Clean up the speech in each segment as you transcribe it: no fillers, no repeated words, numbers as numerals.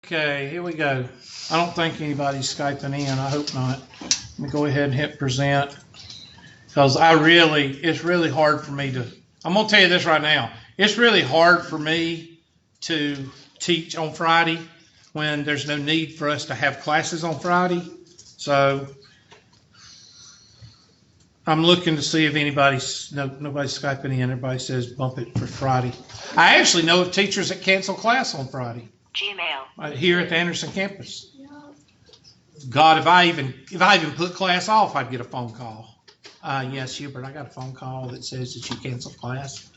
Okay, here we go. I don't think anybody's Skyping in. I hope not. Let me go ahead and hit present because it's really hard for me to, I'm going to tell you this right now. It's really hard for me to teach on Friday when there's no need for us to have classes on Friday. So I'm looking to see if nobody's Skyping in. Everybody says bump it for Friday. I actually know of teachers that cancel class on Friday. Gmail. Here at the Anderson campus. God, if I even put class off, I'd get a phone call. Yes, Hubert, I got a phone call that says that you canceled class.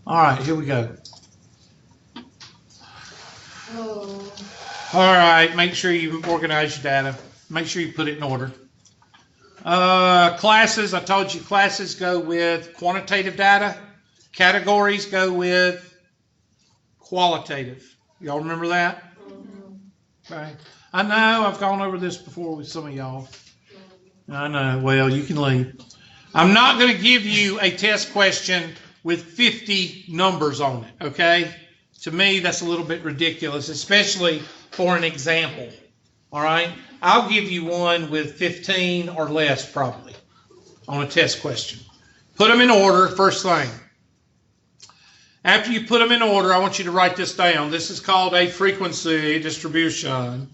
All right, here we go. Oh. All right, make sure you organize your data. Make sure you put it in order. Classes, I told you classes go with quantitative data. Categories go with qualitative. Y'all remember that? Mm-hmm. Right. I know I've gone over this before with some of y'all. I know. Well, you can leave. I'm not going to give you a test question with 50 numbers on it, okay? To me, that's a little bit ridiculous, especially for an example. All right? I'll give you one with 15 or less probably on a test question. Put them in order, first thing. After you put them in order, I want you to write this down. This is called a frequency distribution.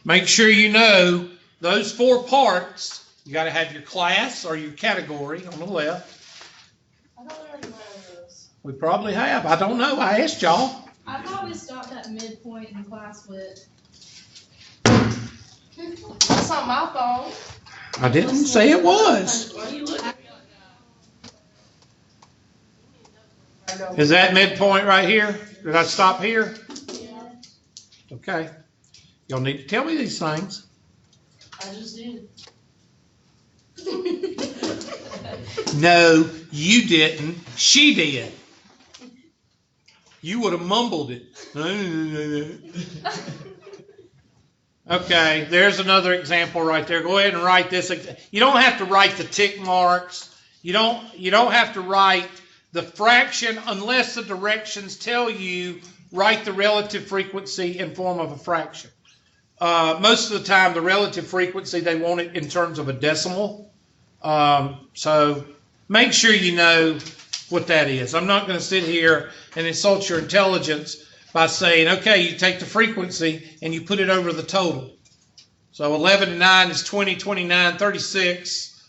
Make sure you know those 4 parts. You got to have your class or your category on the left. I thought we already went over this. We probably have. I don't know. I asked y'all. I thought we stopped at midpoint in class width. That's not my fault. I didn't say it was. Is that midpoint right here? Did I stop here? Yeah. Okay. Y'all need to tell me these things. I just did. No, you didn't. She did. You would have mumbled it. Okay, there's another example right there. Go ahead and write this. You don't have to write the tick marks. You don't have to write the fraction unless the directions tell you write the relative frequency in form of a fraction. Most of the time, the relative frequency, they want it in terms of a decimal. So make sure you know what that is. I'm not going to sit here and insult your intelligence by saying, okay, you take the frequency and you put it over the total. So 11 and 9 is 20, 29, 36,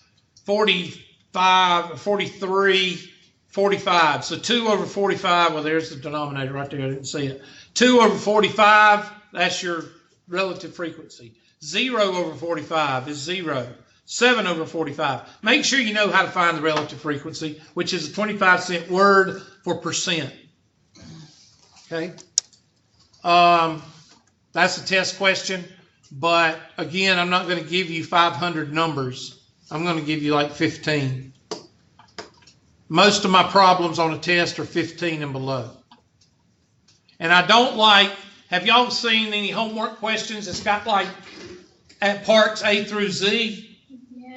45, 43, 45. So 2 over 45, well, there's the denominator right there. I didn't see it. 2 over 45, that's your relative frequency. 0 over 45 is 0. 7 over 45. Make sure you know how to find the relative frequency, which is a 25-cent word for percent. Okay? That's a test question, but again, I'm not going to give you 500 numbers. I'm going to give you like 15. Most of my problems on a test are 15 and below. And I don't like, have y'all seen any homework questions that's got like at parts A through Z?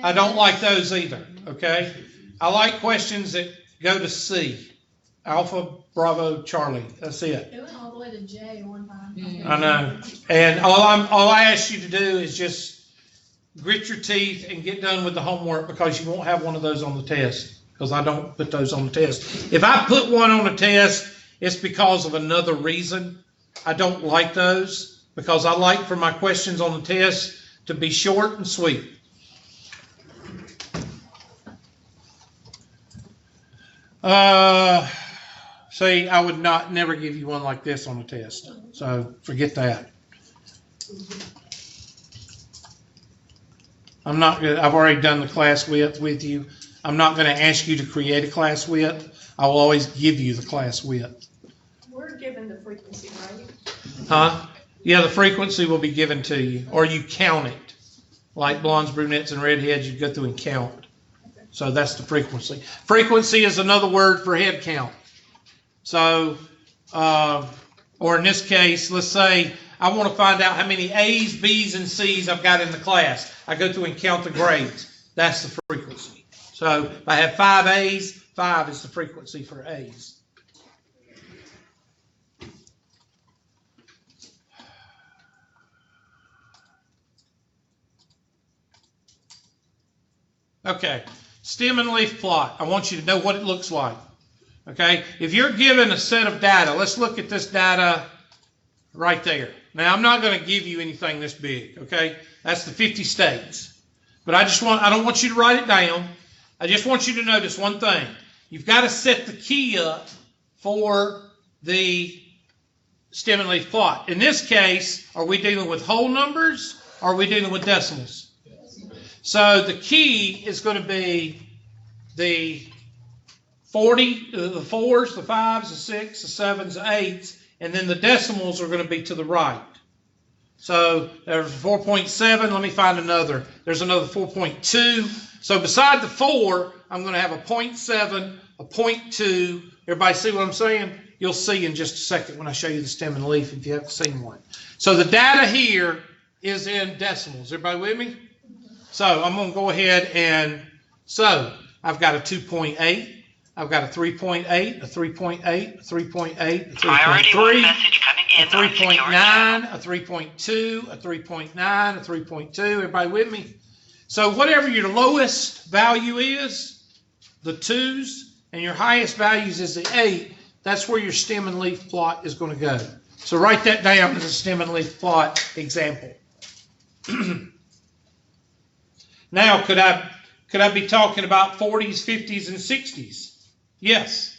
I don't like those either, okay? I like questions that go to C. Alpha, Bravo, Charlie. That's it. It went all the way to J one time. I know. And all I ask you to do is just grit your teeth and get done with the homework because you won't have one of those on the test because I don't put those on the test. If I put one on a test, it's because of another reason. I don't like those because I like for my questions on the test to be short and sweet. See, I would never give you one like this on the test. So forget that. I've already done the class width with you. I'm not going to ask you to create a class width. I will always give you the class width. We're given the frequency, right? Huh? Yeah, the frequency will be given to you, or you count it. Like blondes, brunettes, and redheads, you go through and count. So that's the frequency. Frequency is another word for head count. So, or in this case, let's say I want to find out how many A's, B's, and C's I've got in the class. I go through and count the grades. That's the frequency. So if I have 5 A's, 5 is the frequency for A's. Okay, stem and leaf plot. I want you to know what it looks like. Okay, if you're given a set of data, let's look at this data right there. Now, I'm not going to give you anything this big, okay? That's the 50 states. But I don't want you to write it down. I just want you to notice one thing. You've got to set the key up for the stem and leaf plot. In this case, are we dealing with whole numbers or are we dealing with decimals? So the key is going to be the 40, the 4s, the 5s, the 6s, the 7s, the 8s, and then the decimals are going to be to the right. So there's 4.7. Let me find another. There's another 4.2. So beside the 4, I'm going to have a 0.7, a 0.2. Everybody see what I'm saying? You'll see in just a second when I show you the stem and leaf if you haven't seen one. So the data here is in decimals. Everybody with me? So I'm going to go ahead and, so I've got a 2.8. I've got a 3.8, a 3.8, a 3.8, a 3.3, a 3.9, a 3.2, a 3.9, a 3.2. Everybody with me? So whatever your lowest value is, the 2s, and your highest values is the 8, that's where your stem and leaf plot is going to go. So write that down as a stem and leaf plot example. Now, could I be talking about 40s, 50s, and 60s? Yes.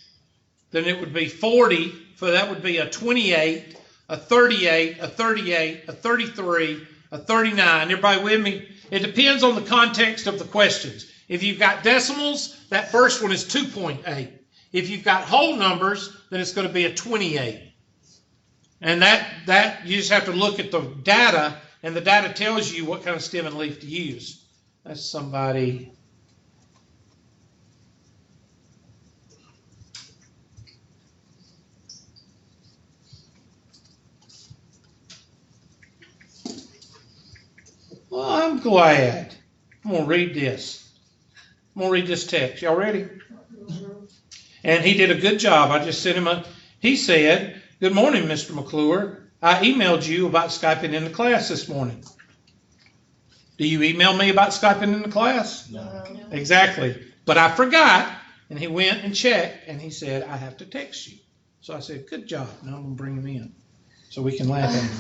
Then it would be 40, for that would be a 28, a 38, a 38, a 33, a 39. Everybody with me? It depends on the context of the questions. If you've got decimals, that first one is 2.8. If you've got whole numbers, then it's going to be a 28. And that you just have to look at the data, and the data tells you what kind of stem and leaf to use. That's somebody. Well, I'm glad. I'm going to read this. I'm going to read this text. Y'all ready? And he did a good job. I just sent him he said, "Good morning, Mr. McClure. I emailed you about Skyping in the class this morning." Do you email me about Skyping in the class? No. Exactly. But I forgot, and he went and checked, and he said, "I have to text you." So I said, "Good job. Now I'm going to bring him in so we can laugh at him."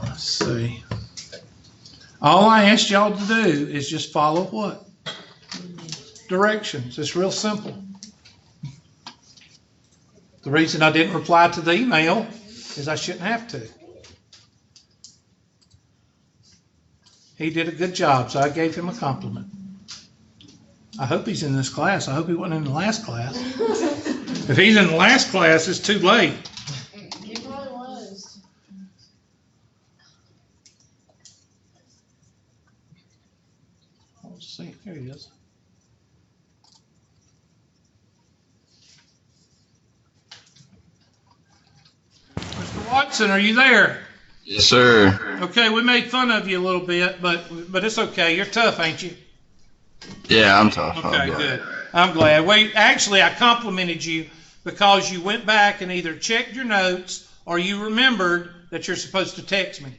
Let's see. All I asked y'all to do is just follow what? Directions. It's real simple. The reason I didn't reply to the email is I shouldn't have to. He did a good job, so I gave him a compliment. I hope he's in this class. I hope he wasn't in the last class. If he's in the last class, it's too late. He probably was. Let's see. Here he is. Mr. Watson, are you there? Yes, sir. Okay, we made fun of you a little bit, but it's okay. You're tough, ain't you? Yeah, I'm tough. Okay, good. I'm glad. I complimented you because you went back and either checked your notes or you remembered that you're supposed to text me.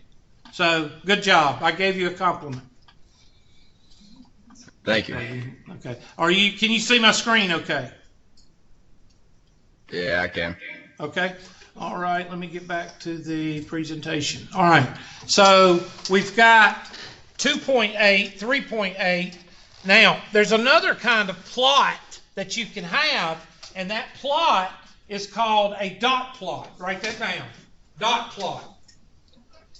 So, good job. I gave you a compliment. Thank you. Okay. Can you see my screen okay? Yeah, I can. Okay. All right, let me get back to the presentation. All right, so we've got 2.8, 3.8. Now, there's another kind of plot that you can have, and that plot is called a dot plot. Write that down. Dot plot.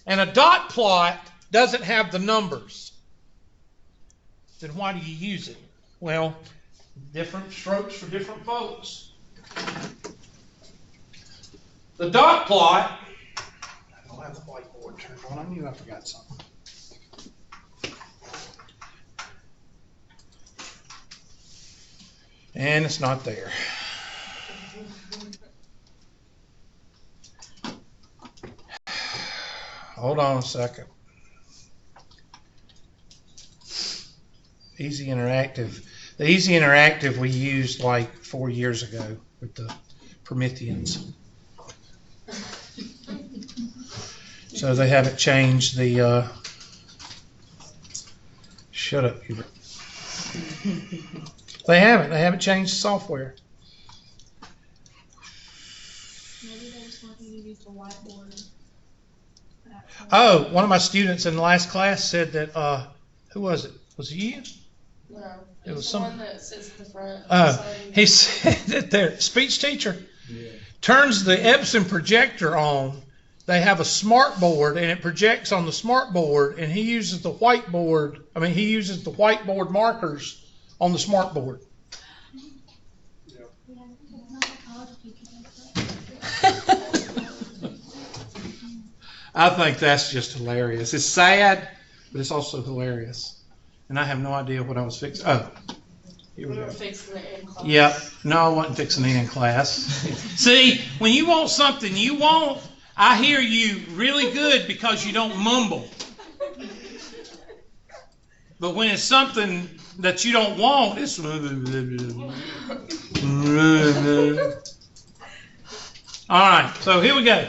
And a dot plot doesn't have the numbers. Then why do you use it? Well, different strokes for different folks. The dot plot, I don't have the whiteboard turned on. I knew I forgot something. And it's not there. Hold on a second. Easy Interactive. The Easy Interactive we used like 4 years ago with the Prometheans. So they haven't changed the Shut up, Hubert. They haven't changed the software. Maybe they just want you to use the whiteboard. Oh, one of my students in the last class said that, who was it? Was it you? No, It it's was the some- one that sits at the front. He said that their speech teacher turns the Epson projector on. They have a smart board and it projects on the smart board, and he uses the whiteboard. He uses the whiteboard markers on the smart board. I think that's just hilarious. It's sad, but it's also hilarious. And I have no idea what I was fixing. Oh, here we We go. were fixing it in class. Yep. No, I wasn't fixing it in class. See, when you want something you want, I hear you really good because you don't mumble. But when it's something that you don't want, it's. All right, so here we go.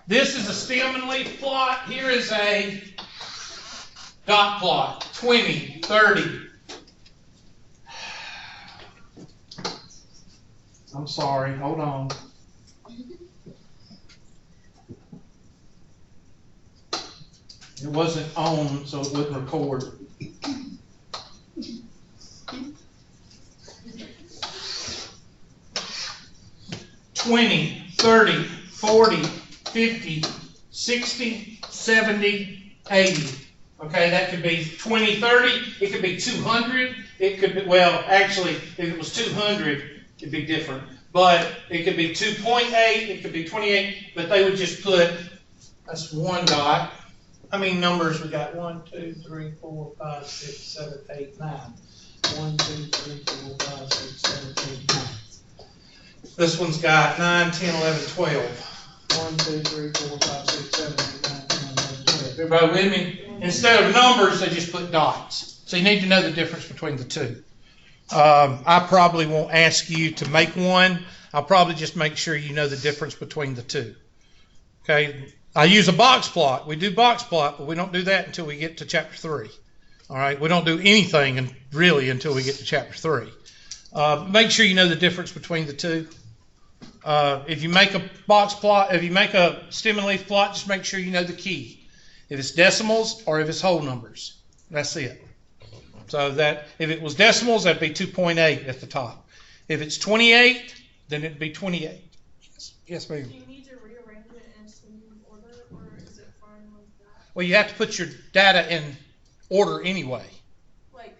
This is a stem and leaf plot. Here is a dot plot. 20, 30. I'm sorry, hold on. It wasn't on, so it wouldn't record. $20, $30, $40, $50, $60, $70, $80. Okay, that could be 20, 30. It could be 200. It could be, well, actually, if it was 200, it'd be different. But it could be 2.8. It could be 28. But they would just put, that's one dot. How many numbers we got? 1, 2, 3, 4, 5, 6, 7, 8, 9. 1, 2, 3, 4, 5, 6, 7, 8, 9. This one's got 9, 10, 11, 12. 1, 2, 3, 4, 5, 6, 7, 8, 9, 10, 11, 12. Everybody with me? Instead of numbers, they just put dots. So you need to know the difference between the two. I probably won't ask you to make one. I'll probably just make sure you know the difference between the two. Okay? I use a box plot. We do box plot, but we don't do that until we get to chapter 3. All right? We don't do anything really until we get to chapter 3. Make sure you know the difference between the two. If you make a box plot, if you make a stem and leaf plot, just make sure you know the key. If it's decimals or if it's whole numbers. That's it. So that if it was decimals, that'd be 2.8 at the top. If it's 28, then it'd be 28. Yes, ma'am. Do you need to rearrange it in ascending order, or is it fine like that? Well, you have to put your data in order anyway. Like,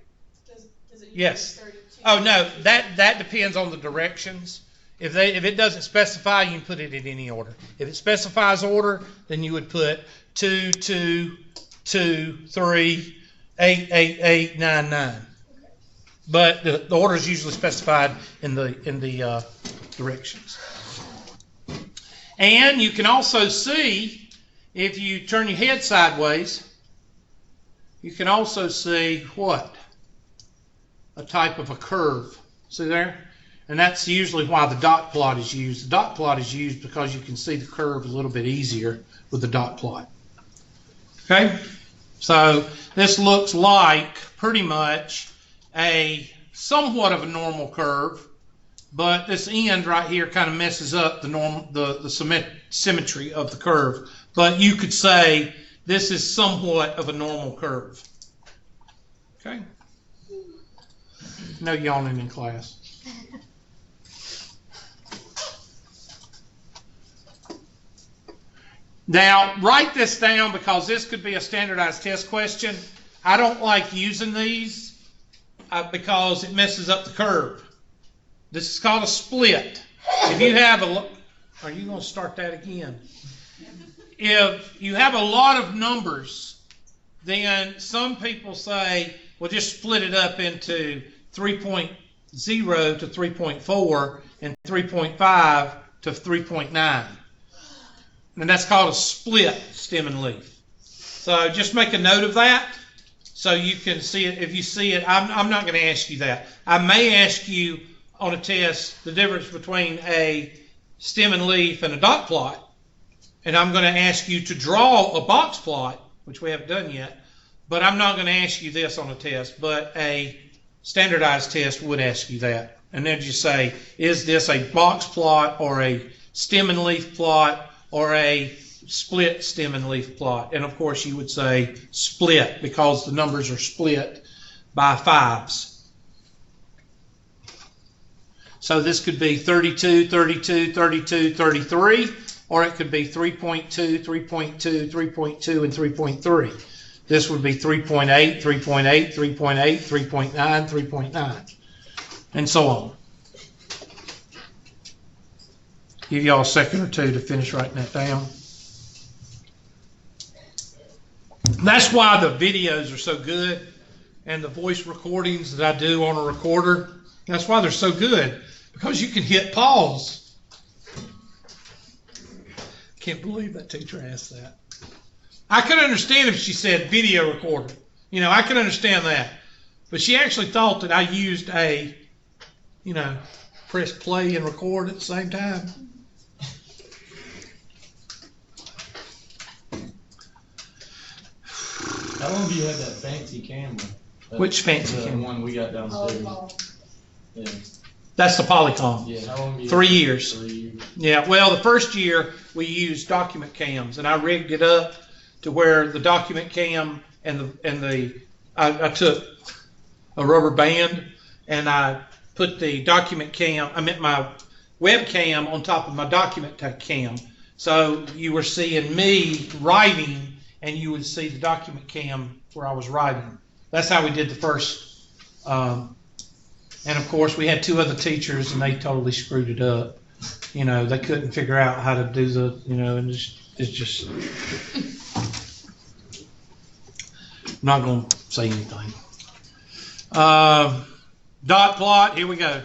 does it Yes. usually 32? Oh, no, that depends on the directions. If it doesn't specify, you can put it in any order. If it specifies order, then you would put 2, 2, 2, 3, 8, 8, 8, 9, 9. But the order is usually specified in the directions. And you can also see, if you turn your head sideways, you can also see what? A type of a curve. See there? And that's usually why the dot plot is used. The dot plot is used because you can see the curve a little bit easier with the dot plot. Okay? So this looks like pretty much a somewhat of a normal curve, but this end right here kind of messes up the symmetry of the curve. But you could say this is somewhat of a normal curve. Okay? No yawning in class. Now, write this down because this could be a standardized test question. I don't like using these because it messes up the curve. This is called a split. If you have are you going to start that again? If you have a lot of numbers, then some people say, well, just split it up into 3.0 to 3.4 and 3.5 to 3.9. And that's called a split stem and leaf. So just make a note of that so you can see it. If you see it, I'm not going to ask you that. I may ask you on a test the difference between a stem and leaf and a dot plot. And I'm going to ask you to draw a box plot, which we haven't done yet, but I'm not going to ask you this on a test, but a standardized test would ask you that. And then you say, is this a box plot or a stem and leaf plot or a split stem and leaf plot? And of course you would say split because the numbers are split by 5s. So this could be 32, 32, 32, 33, or it could be 3.2, 3.2, 3.2, and 3.3. This would be 3.8, 3.8, 3.8, 3.9, 3.9, and so on. Give y'all a second or two to finish writing that down. That's why the videos are so good, and the voice recordings that I do on a recorder, that's why they're so good, because you can hit pause. Can't believe that teacher asked that. I could understand if she said video recorder. You know, I could understand that. But she actually thought that I used a, press play and record at the same time. How long have you had that fancy camera? Which fancy The camera? one we got downstairs. Yeah. That's the Polycom. Yeah. How long have you 3 had it? years. 3 years. Yeah, well, the first year we used document cams, and I rigged it up to where the document cam I took a rubber band and I put the document cam, my webcam on top of my document cam. So you were seeing me writing and you would see the document cam where I was writing. That's how we did the first. And of course we had 2 other teachers and they totally screwed it up. They couldn't figure out how to do the, and it's just, I'm not going to say anything. Dot plot, here we go.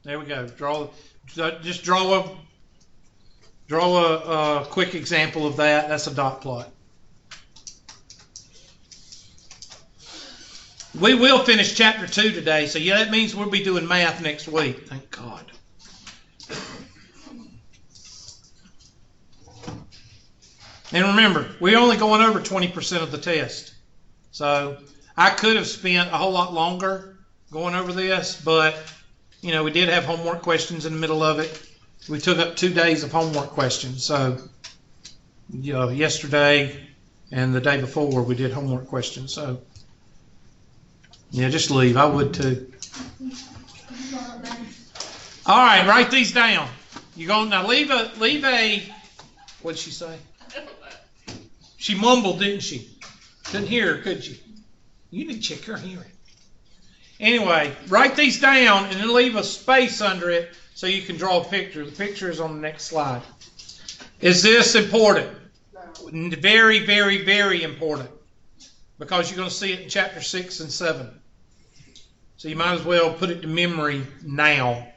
There we go. Just draw a quick example of that. That's a dot plot. We will finish chapter 2 today, so yeah, that means we'll be doing math next week. Thank God. And remember, we're only going over 20% of the test. So I could have spent a whole lot longer going over this, but we did have homework questions in the middle of it. We took up 2 days of homework questions. So yesterday and the day before we did homework questions. So yeah, just leave. I would too. All right, write these down. You're going now. Leave a. What did she say? She mumbled, didn't she? Couldn't hear her, could you? You need to check her hearing. Anyway, write these down and then leave a space under it so you can draw a picture. The picture is on the next slide. Is this important? No. Very, very, very important. Because you're going to see it in chapter 6 and 7. So you might as well put it to memory now.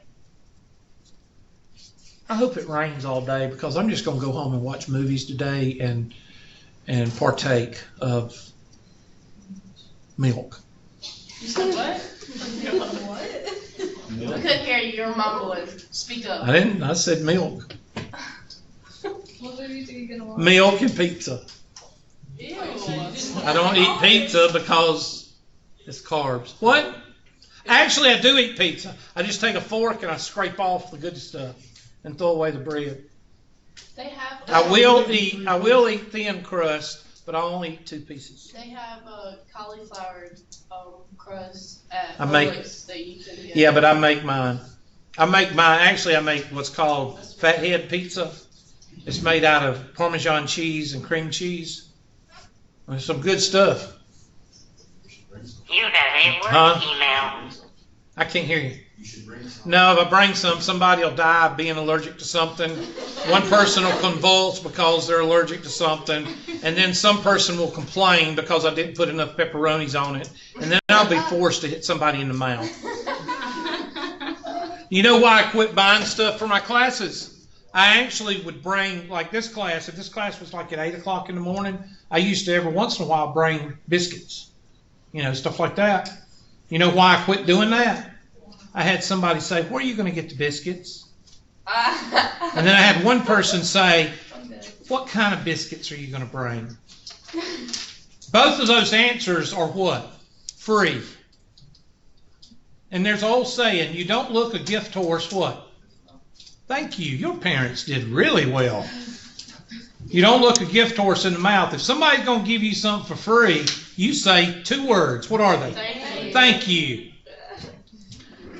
I hope it rains all day because I'm just going to go home and watch movies today and partake of milk. You said what? What? I couldn't hear you. You're mumbling. Speak up. I didn't. I said milk. What are you gonna watch? Milk and pizza. Ew. I don't eat pizza because it's carbs. What? Actually, I do eat pizza. I just take a fork and I scrape off the good stuff and throw away the bread. They have. I will eat thin crust, but I only eat 2 pieces. They have a cauliflower crust at I make- Publix that you can get. Yeah, but I make mine. Actually, I make what's called fathead pizza. It's made out of Parmesan cheese and cream cheese. There's some good stuff. You have a work Huh? email. I can't hear you. You should bring some. No, if I bring some, somebody will die of being allergic to something. One person will convulse because they're allergic to something. And then some person will complain because I didn't put enough pepperonis on it. And then I'll be forced to hit somebody in the mouth. You know why I quit buying stuff for my classes? I actually would bring, like this class, if this class was like at 8 o'clock in the morning, I used to every once in a while bring biscuits. Stuff like that. You know why I quit doing that? I had somebody say, where are you going to get the biscuits? And then I had one person say, what kind of biscuits are you going to bring? Both of those answers are what? Free. And there's an old saying, you don't look a gift horse what? Thank you. Your parents did really well. You don't look a gift horse in the mouth. If somebody's going to give you something for free, you say 2 words. What are they? Thank you. Thank you.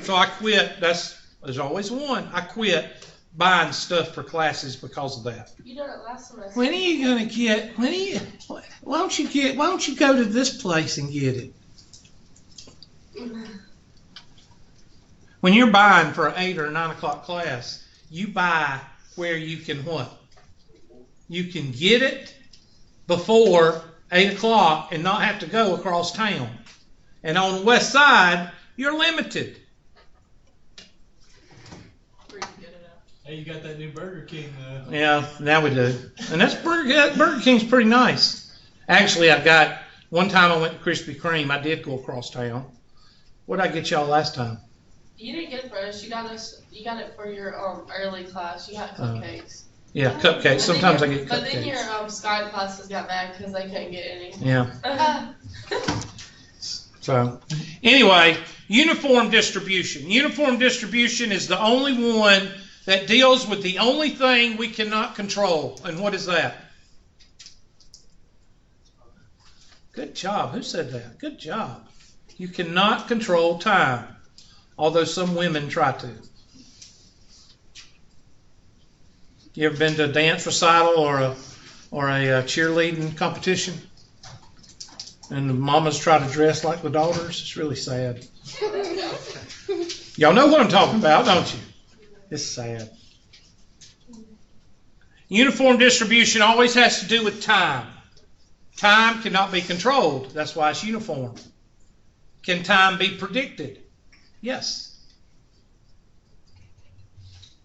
So I quit. There's always one. I quit buying stuff for classes because of that. You done it last semester. When are you going to get, why don't you go to this place and get it? When you're buying for an 8 or 9 o'clock class, you buy where you can what? You can get it before 8 o'clock and not have to go across town. And on the west side, you're limited. Hey, you got that new Burger King, Yeah, now we do. And Burger King's pretty nice. Actually, one time I went to Krispy Kreme, I did go across town. What did I get y'all last time? You didn't get it for us. You got it for your early class. You got cupcakes. Yeah, cupcakes. Sometimes I get But then your cupcakes. Sky classes got mad because they couldn't get any. Yeah. So, anyway, uniform distribution. Uniform distribution is the only one that deals with the only thing we cannot control. And what is that? Good job. Who said that? Good job. You cannot control time, although some women try to. You ever been to a dance recital or a cheerleading competition? And the mamas try to dress like the daughters? It's really sad. Y'all know what I'm talking about, don't you? It's sad. Uniform distribution always has to do with time. Time cannot be controlled. That's why it's uniform. Can time be predicted? Yes.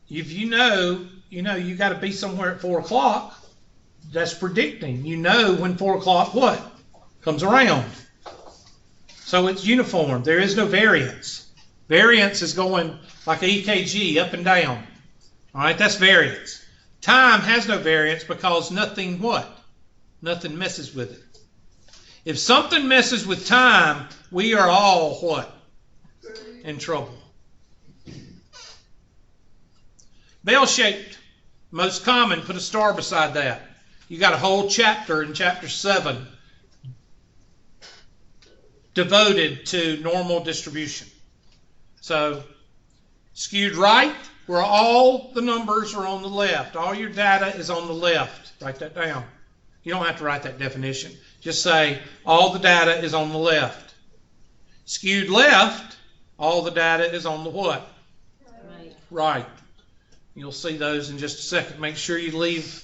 If you know you got to be somewhere at 4 o'clock, that's predicting. You know when 4 o'clock what? Comes around. So it's uniform. There is no variance. Variance is going like an EKG, up and down. All right, that's variance. Time has no variance because nothing what? Nothing messes with it. If something messes with time, we are all what? In trouble. Bell-shaped, most common, put a star beside that. You got a whole chapter in chapter 7 devoted to normal distribution. So, skewed right, where all the numbers are on the left. All your data is on the left. Write that down. You don't have to write that definition. Just say, all the data is on the left. Skewed left, all the data is on the what? Right. You'll see those in just a second. Make sure you leave,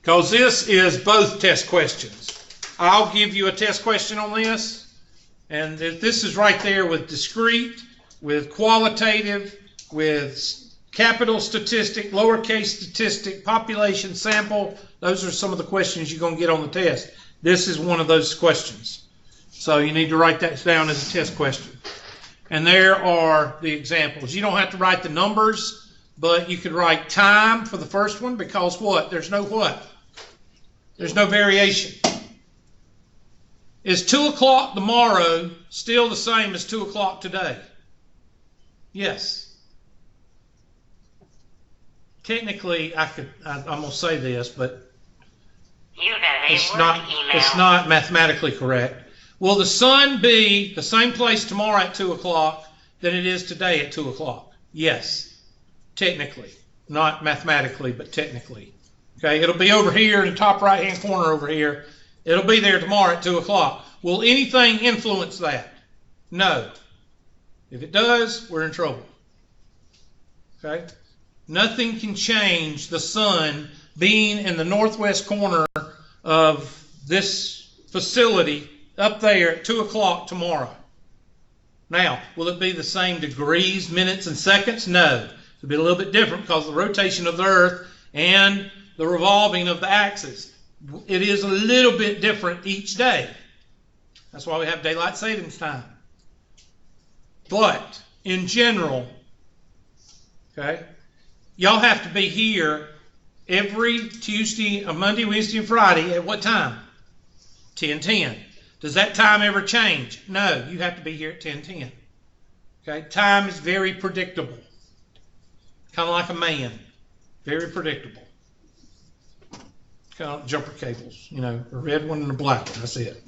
because this is both test questions. I'll give you a test question on this, and this is right there with discrete, with qualitative, with capital statistic, lowercase statistic, population sample. Those are some of the questions you're going to get on the test. This is one of those questions. So you need to write that down as a test question. And there are the examples. You don't have to write the numbers, but you could write time for the first one because what? There's no what? There's no variation. Is 2 o'clock tomorrow still the same as 2 o'clock today? Yes. Technically, I'm going to say this, but You got a it's work not, email. it's not mathematically correct. Will the sun be the same place tomorrow at 2 o'clock than it is today at 2 o'clock? Yes. Technically. Not mathematically, but technically. Okay, it'll be over here in the top right-hand corner over here. It'll be there tomorrow at 2 o'clock. Will anything influence that? No. If it does, we're in trouble. Okay? Nothing can change the sun being in the northwest corner of this facility up there at 2 o'clock tomorrow. Now, will it be the same degrees, minutes, and seconds? No. It'll be a little bit different because of the rotation of the earth and the revolving of the axis. It is a little bit different each day. That's why we have daylight savings time. But, in general, okay, y'all have to be here every Tuesday, Monday, Wednesday, and Friday at what time? 10:10. Does that time ever change? No, you have to be here at 10:10. Okay, time is very predictable. Kind of like a man, very predictable. Kind of like jumper cables, you know, a red one and a black one, that's it.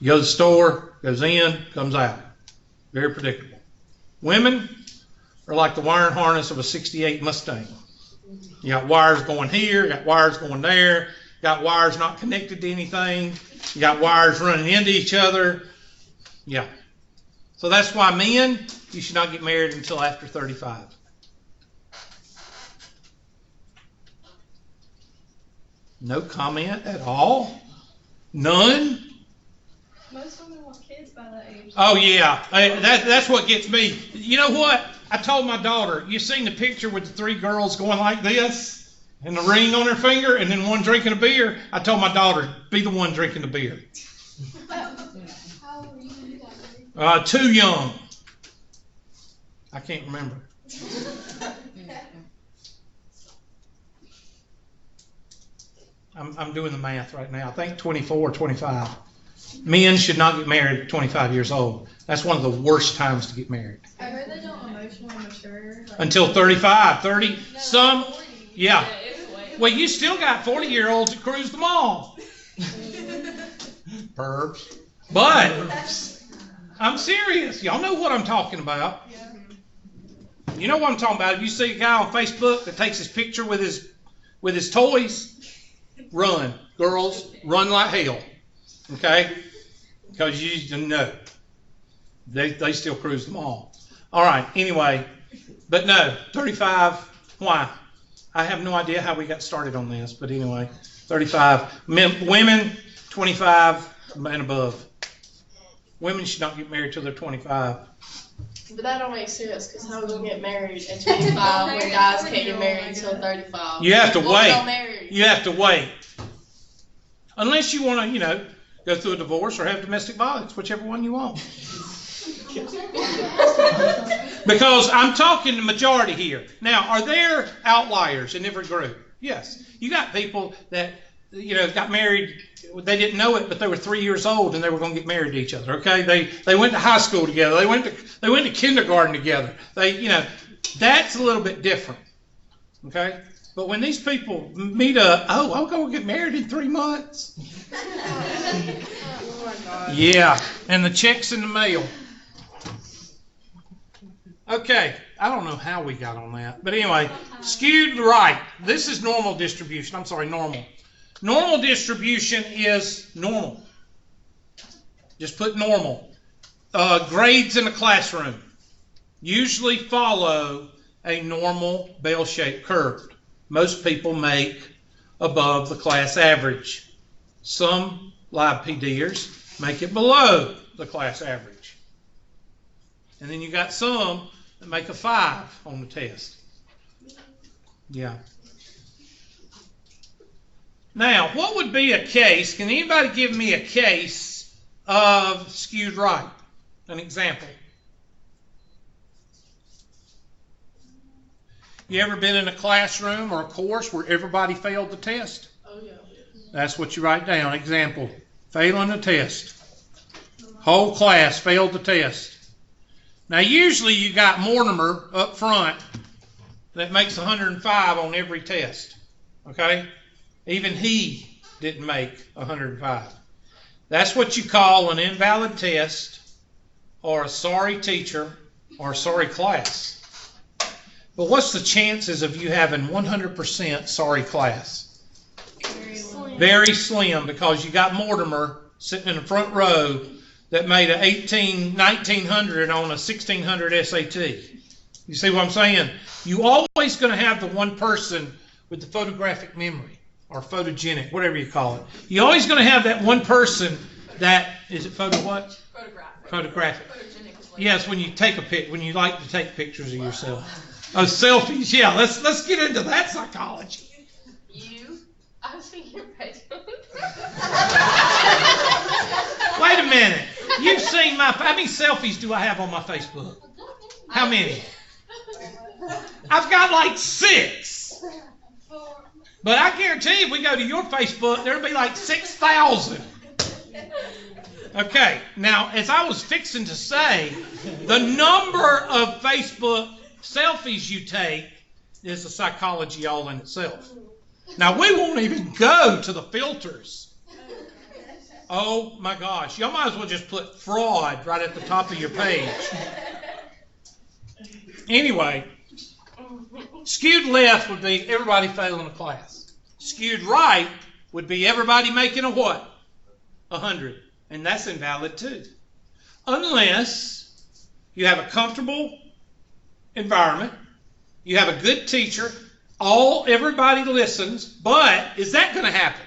You go to the store, goes in, comes out. Very predictable. Women are like the wiring harness of a 68 Mustang. You got wires going here, you got wires going there, you got wires not connected to anything, you got wires running into each other. Yeah. So that's why men, you should not get married until after 35. No comment at all? None? Most women want kids by that age. Oh yeah, that's what gets me. You know what? I told my daughter, you seen the picture with the 3 girls going like this and the ring on their finger and then one drinking a beer? I told my daughter, be the one drinking the beer. How old were you when you got married? Too young. I can't remember. I'm doing the math right now. I think 24 or 25. Men should not get married at 25 years old. That's one of the worst times to get married. I heard they don't emotionally mature. Until 35, 30, No, some, 40. yeah. it's way. Well, you still got 40-year-olds that cruise the mall. Pervs. But, I'm serious. Y'all know what I'm talking about. Yeah. You know what I'm talking about. If you see a guy on Facebook that takes his picture with his toys, run. Girls, run like hell. Okay? Because you know. They still cruise the mall. All right, anyway. But no, 35, why? I have no idea how we got started on this, but anyway, 35. Women, 25 and above. Women should not get married till they're 25. But that don't make sense, because how are we gonna get married at 25 when guys can't get married until 35? You have to Well, wait. we're not married. You have to wait. Unless you want to, go through a divorce or have domestic violence, whichever one you want. Because I'm talking the majority here. Now, are there outliers in every group? Yes. You got people that, got married, they didn't know it, but they were 3 years old and they were going to get married to each other, okay? They went to high school together. They went to kindergarten together. That's a little bit different, okay? But when these people meet up, I'm going to get married in 3 months. Oh my God. Yeah, and the check's in the mail. Okay, I don't know how we got on that. But anyway, skewed right. This is normal distribution. I'm sorry, normal. Normal distribution is normal. Just put normal. Grades in a classroom usually follow a normal bell-shaped curve. Most people make above the class average. Some live PDers make it below the class average. And then you got some that make a 5 on the test. Yeah. Now, what would be a case? Can anybody give me a case of skewed right? An example. You ever been in a classroom or a course where everybody failed the test? Oh, yeah. That's what you write down. Example, failing the test. Whole class failed the test. Now, usually you got Mortimer up front that makes 105 on every test, okay? Even he didn't make 105. That's what you call an invalid test or a sorry teacher or a sorry class. But what's the chances of you having 100% sorry class? Very slim, because you got Mortimer sitting in the front row that made a 1900 on a 1600 SAT. You see what I'm saying? You always going to have the one person with the photographic memory or photogenic, whatever you call it. You're always going to have that one person that, is it photo what? Photographic. Photographic. Photogenic is like Yes, when you take when you like to take pictures of yourself. Oh, selfies. Yeah, let's get into that psychology. I've seen your page. Wait a minute. You've seen how many selfies do I have on my Facebook? How many? I've got like 6. But I guarantee if we go to your Facebook, there'll be like 6,000. Okay, now, as I was fixing to say, the number of Facebook selfies you take is a psychology all in itself. Now, we won't even go to the filters. Oh my gosh, y'all might as well just put fraud right at the top of your page. Anyway, skewed left would be everybody failing a class. Skewed right would be everybody making a what? 100. And that's invalid too. Unless you have a comfortable environment, you have a good teacher, everybody listens, but is that going to happen?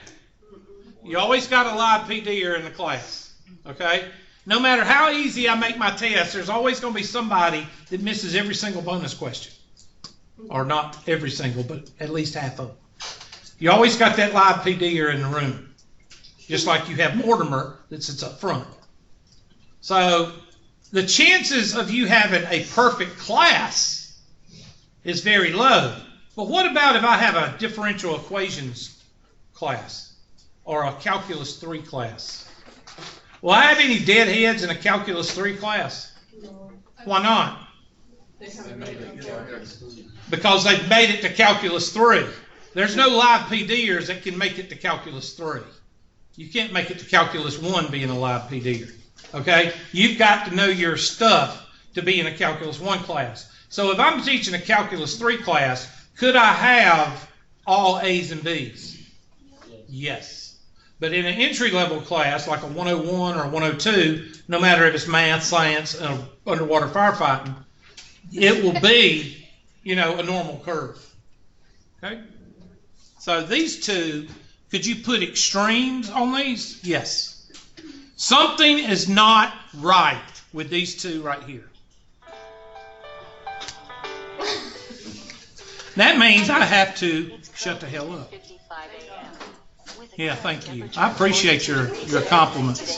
You always got a live PDer in the class, okay? No matter how easy I make my test, there's always going to be somebody that misses every single bonus question. Or not every single, but at least half of them. You always got that live PDer in the room. Just like you have Mortimer that sits up front. So the chances of you having a perfect class is very low. But what about if I have a differential equations class or a calculus 3 class? Will I have any deadheads in a calculus 3 class? No. Why not? They haven't made it before. Because they've made it to calculus 3. There's no live PDers that can make it to calculus 3. You can't make it to calculus 1 being a live PDer. Okay? You've got to know your stuff to be in a calculus 1 class. So if I'm teaching a calculus 3 class, could I have all A's and B's? Yes. But in an entry-level class, like a 101 or a 102, no matter if it's math, science, underwater firefighting, it will be, a normal curve. Okay? So these two, could you put extremes on these? Yes. Something is not right with these two right here. That means I have to shut the hell up. Yeah, thank you. I appreciate your compliments.